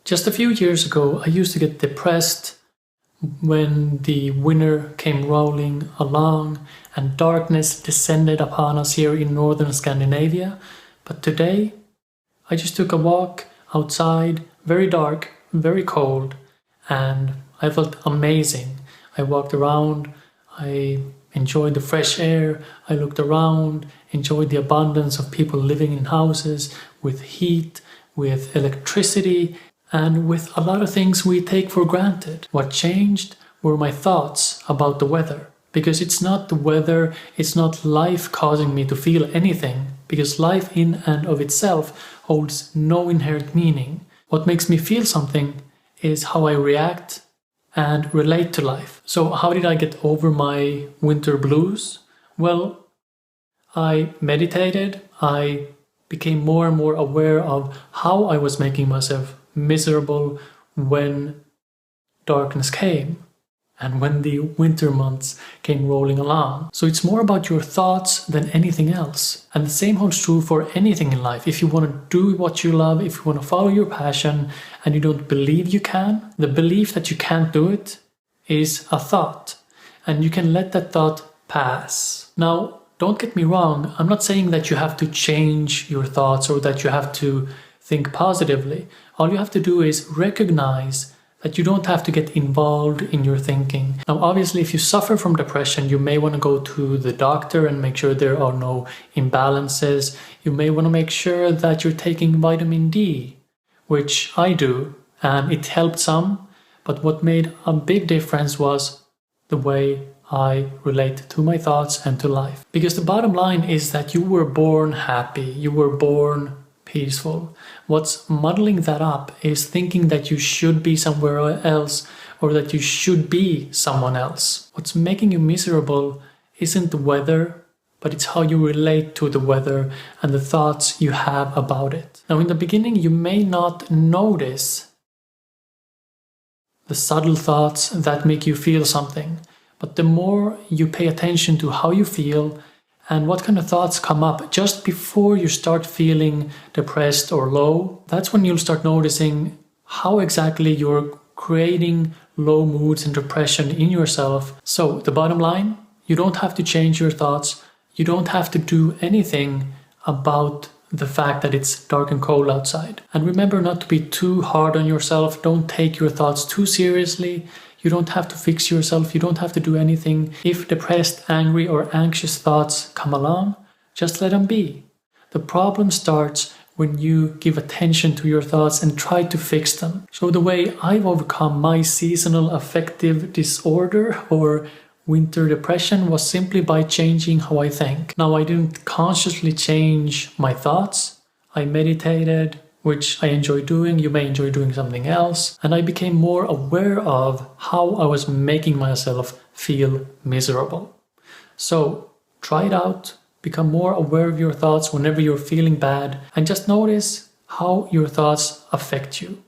Just a few years ago, I used to get depressed when the winter came rolling along and darkness descended upon us here in northern Scandinavia. But today, I just took a walk outside, very dark, very cold, and I felt amazing. I walked around, I enjoyed the fresh air, I looked around, enjoyed the abundance of people living in houses with heat, with electricity, and with a lot of things we take for granted. What changed were my thoughts about the weather. Because it's not the weather, it's not life causing me to feel anything, because life in and of itself holds no inherent meaning. What makes me feel something is how I react and relate to life. So how did I get over my winter blues? Well, I meditated, I became more and more aware of how I was making myself miserable when darkness came and when the winter months came rolling along. So it's more about your thoughts than anything else. And the same holds true for anything in life. If you want to do what you love, if you want to follow your passion and you don't believe you can, the belief that you can't do it is a thought. And you can let that thought pass. Now, don't get me wrong, I'm not saying that you have to change your thoughts or that you have to think positively. All you have to do is recognize that you don't have to get involved in your thinking. Now, obviously, if you suffer from depression, you may want to go to the doctor and make sure there are no imbalances. You may want to make sure that you're taking vitamin D, which I do, and it helped some. But what made a big difference was the way I relate to my thoughts and to life. Because the bottom line is that you were born happy, you were born peaceful. What's muddling that up is thinking that you should be somewhere else or that you should be someone else. What's making you miserable isn't the weather, but it's how you relate to the weather and the thoughts you have about it. Now, in the beginning, you may not notice the subtle thoughts that make you feel something, but the more you pay attention to how you feel and what kind of thoughts come up just before you start feeling depressed or low, that's when you'll start noticing how exactly you're creating low moods and depression in yourself. So the bottom line, you don't have to change your thoughts. You don't have to do anything about the fact that it's dark and cold outside. And remember not to be too hard on yourself. Don't take your thoughts too seriously. You don't have to fix yourself. You don't have to do anything. If depressed, angry, or anxious thoughts come along, just let them be. The problem starts when you give attention to your thoughts and try to fix them. So the way I've overcome my seasonal affective disorder or winter depression was simply by changing how I think. Now, I didn't consciously change my thoughts. I meditated, which I enjoy doing. You may enjoy doing something else. And I became more aware of how I was making myself feel miserable. So try it out. Become more aware of your thoughts whenever you're feeling bad and just notice how your thoughts affect you.